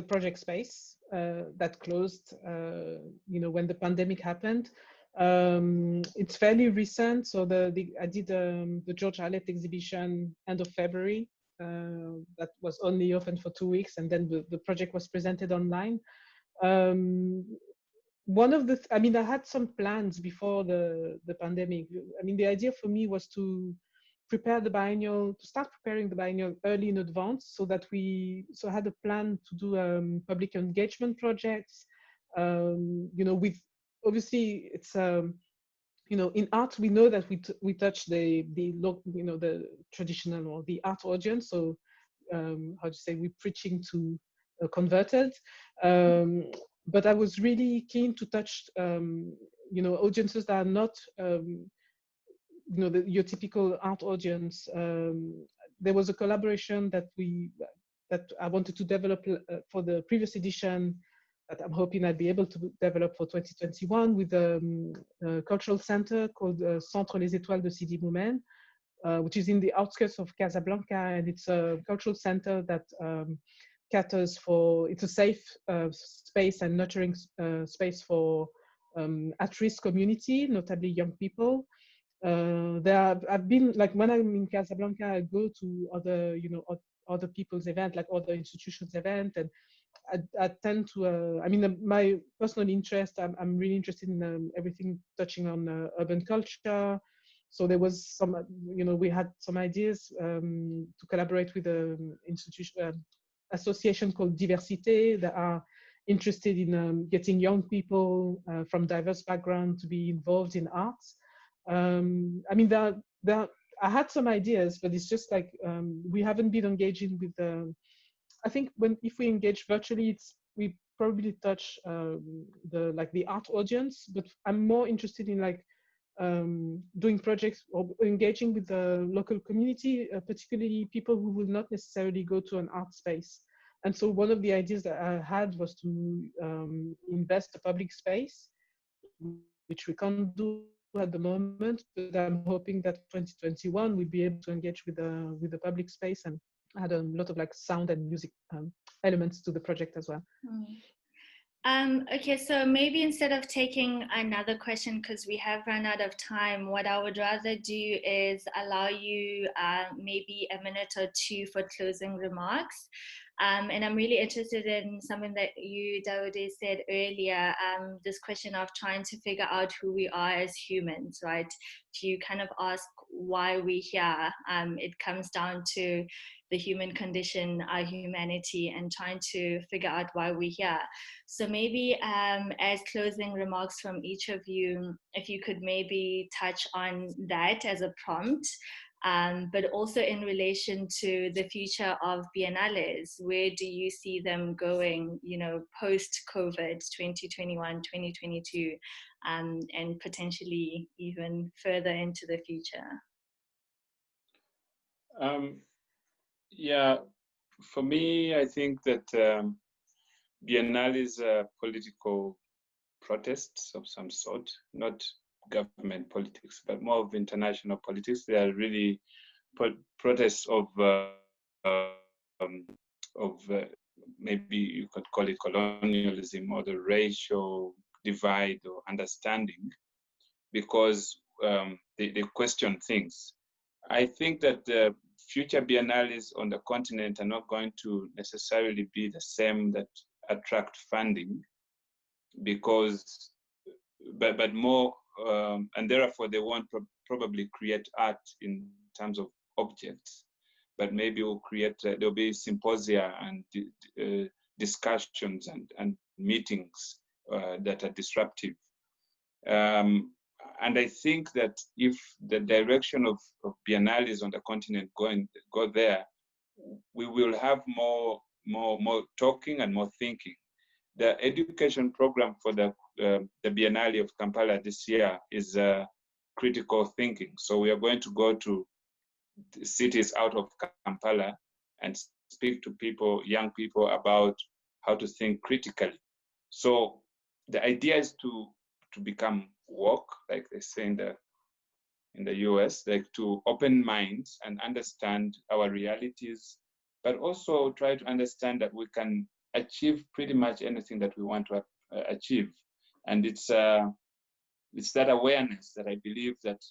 project space that closed, when the pandemic happened. It's fairly recent, so I did the George Hallett exhibition end of February. That was only open for 2 weeks, and then the project was presented online. One of the, I mean, I had some plans before the pandemic. I mean, the idea for me was to prepare the biennial, to start preparing the biennial early in advance, so that I had a plan to do public engagement projects. With, obviously it's in art we know that we touch the traditional or the art audience. So how to say, we're preaching to converted. But I was really keen to touch audiences that are not your typical art audience. There was a collaboration that I wanted to develop for the previous edition, that I'm hoping I'll be able to develop for 2021 with a cultural center called Centre Les Étoiles de Sidi Boumène, which is in the outskirts of Casablanca, and it's a cultural center that caters for, it's a safe space and nurturing space for at-risk community, notably young people. I've been, like, when I'm in Casablanca, I go to other people's events, like other institutions' events, and I tend to, my personal interest, I'm really interested in everything touching on urban culture. So there was some, we had some ideas to collaborate with an association called Diversité that are interested in getting young people from diverse backgrounds to be involved in arts. I had some ideas, but it's just like we haven't been engaging with the. I think if we engage virtually, we probably touch the art audience. But I'm more interested in doing projects or engaging with the local community, particularly people who will not necessarily go to an art space. And so one of the ideas that I had was to invest a public space, which we can't do at the moment, but I'm hoping that 2021 we'll be able to engage with the public space and add a lot of sound and music elements to the project as well. Okay, so maybe instead of taking another question, because we have run out of time, what I would rather do is allow you maybe a minute or two for closing remarks. And I'm really interested in something that you, Daudi, said earlier, this question of trying to figure out who we are as humans, right? To kind of ask why we're here. It comes down to the human condition, our humanity, and trying to figure out why we're here. So maybe as closing remarks from each of you, if you could maybe touch on that as a prompt, but also in relation to the future of biennales. Where do you see them going, you know, post-COVID 2021, 2022, and potentially even further into the future? Yeah, for me, I think that biennales are political protests of some sort, not government politics, but more of international politics. They are really protests of maybe you could call it colonialism or the racial divide or understanding, because they question things. I think that the future biennales on the continent are not going to necessarily be the same that attract funding, because but more and therefore they won't probably create art in terms of objects, but maybe we'll create there'll be symposia and discussions and meetings that are disruptive. And I think that if the direction of biennales on the continent go there, we will have more talking and more thinking. The education program for the Biennale of Kampala this year is critical thinking. So we are going to go to cities out of Kampala and speak to people, young people, about how to think critically. So the idea is to become woke, like they say in the US, like to open minds and understand our realities, but also try to understand that we can achieve pretty much anything that we want to achieve. And it's that awareness that I believe that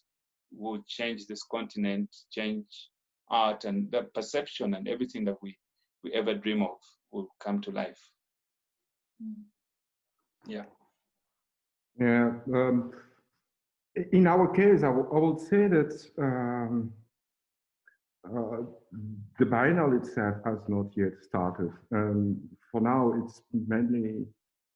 will change this continent, change art, and the perception, and everything that we ever dream of will come to life. Yeah. Yeah. In our case, I would say that the biennale itself has not yet started. For now, it's mainly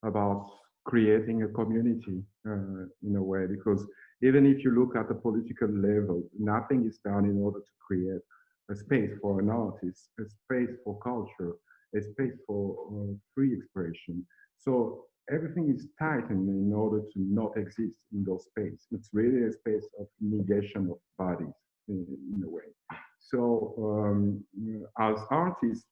about creating a community in a way, because even if you look at the political level, nothing is done in order to create a space for an artist, a space for culture, a space for free expression. So everything is tightened in order to not exist in those spaces. It's really a space of negation of bodies in a way. So as artists,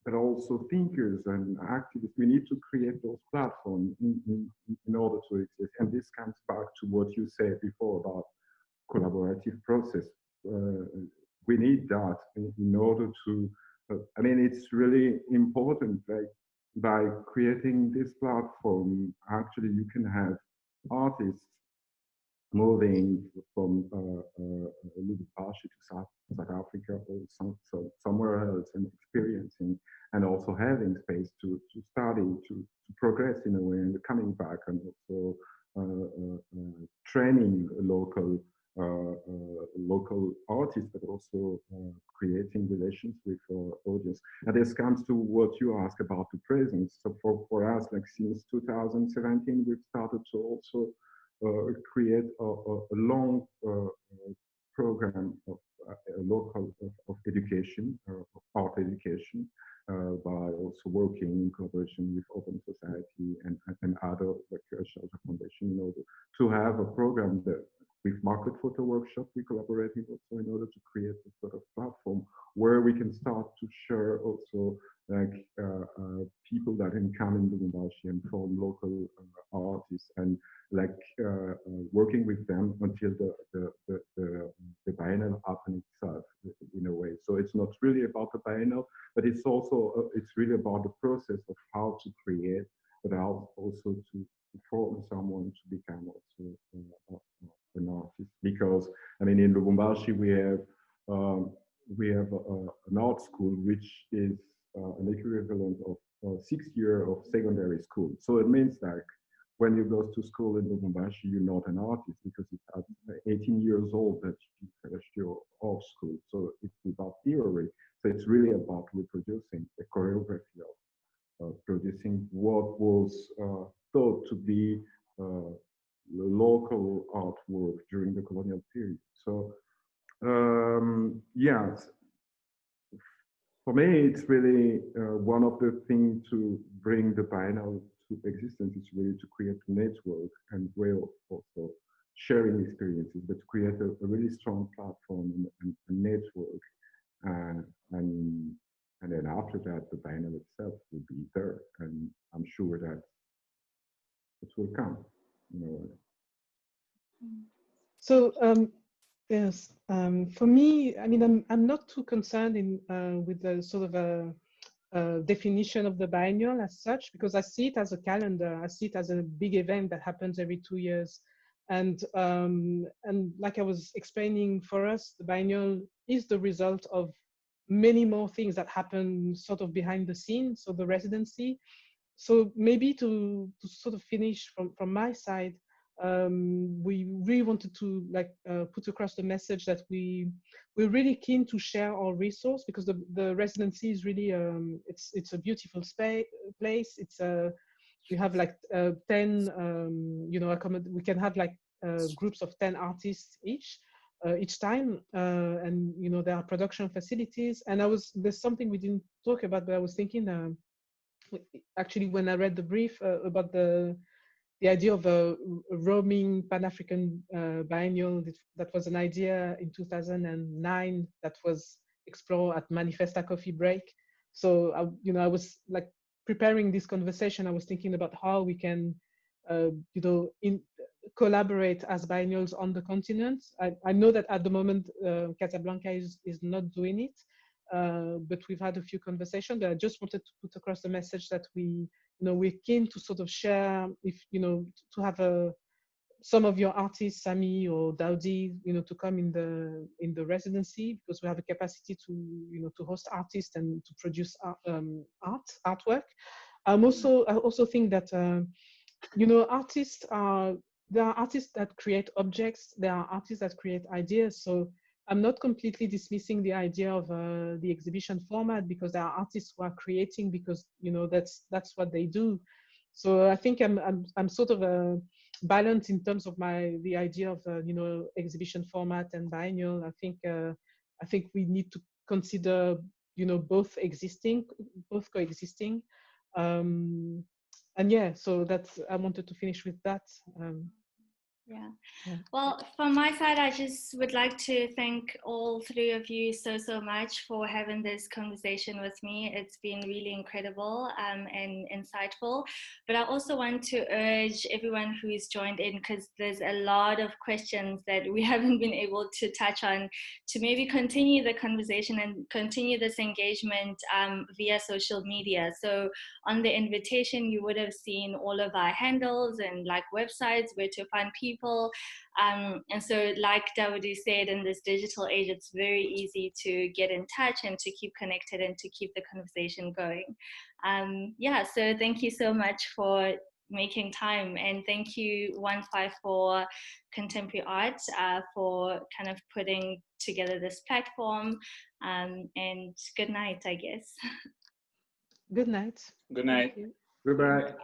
but also thinkers and activists, we need to create those platforms in order to exist. And this comes back to what you said before about collaborative process. We need that in order to, I mean, it's really important, like by creating this platform, actually you can have artists moving from Lubumbashi to South Africa or somewhere else and experiencing, and also having space to study, to progress in a way, and coming back, and also training local artists, but also creating relations with audience. And this comes to what you asked about the presence. So for us, like since 2017, we've started to also create a long program of local of education, of art education, by also working in collaboration with Open Society and other social foundation in order to have a program that with Market Photo Workshop, we collaborated also in order to create a sort of platform where we can start to share also like people that can come in Lubumbashi and form local artists, and like working with them until the biennale happen itself in a way. So it's not really about the biennale, but it's also it's really about the process of how to create, but how also to form someone to become also an artist. Because I mean, in Lubumbashi we have we have an art school, which is an equivalent of 6 years of secondary school. So it means like when you go to school in Lubumbashi, you're not an artist because it's at 18 years old that you finish your art school. So it's about theory. So it's really about reproducing the choreography of producing what was thought to be local artwork during the colonial period. So yeah, for me, it's really one of the things to bring the biennale to existence is really to create a network and way of also sharing experiences, but to create a really strong platform and a network. And then after that, the biennale itself will be there. And I'm sure that it will come. You know. So yes, for me, I mean, I'm not too concerned with the sort of a definition of the biennial as such, because I see it as a calendar. I see it as a big event that happens every 2 years. And like I was explaining, for us, the biennial is the result of many more things that happen sort of behind the scenes, so the residency. So maybe to sort of finish from my side, we really wanted to put across the message that we're really keen to share our resource, because the residency is really it's a beautiful place. It's we have like 10 we can have like groups of 10 artists each time, and there are production facilities. And there's something we didn't talk about, but I was thinking actually when I read the brief about the idea of a roaming Pan-African biennial. That was an idea in 2009 that was explored at Manifesta Coffee Break. So I was like preparing this conversation. I was thinking about how we can collaborate as biennials on the continent. I know that at the moment Casablanca is not doing it, but we've had a few conversations. But I just wanted to put across the message that we're keen to sort of share, if to have some of your artists, Sammy or Daudi, to come in the residency, because we have a capacity to to host artists and to produce artwork. I also think that there are artists that create objects, there are artists that create ideas. So I'm not completely dismissing the idea of the exhibition format, because there are artists who are creating because that's what they do. So I think I'm sort of balanced in terms of the idea of exhibition format and biennial. I think we need to consider both coexisting. And yeah, so I wanted to finish with that. Yeah. Well, from my side, I just would like to thank all three of you so much for having this conversation with me. It's been really incredible and insightful. But I also want to urge everyone who's joined in, because there's a lot of questions that we haven't been able to touch on, to maybe continue the conversation and continue this engagement via social media. So on the invitation, you would have seen all of our handles and like websites where to find people. And so like Daudi said, in this digital age, it's very easy to get in touch and to keep connected and to keep the conversation going. So thank you so much for making time, and thank you 154 Contemporary Art for kind of putting together this platform, and good night, I guess. Good night. Good night. Goodbye.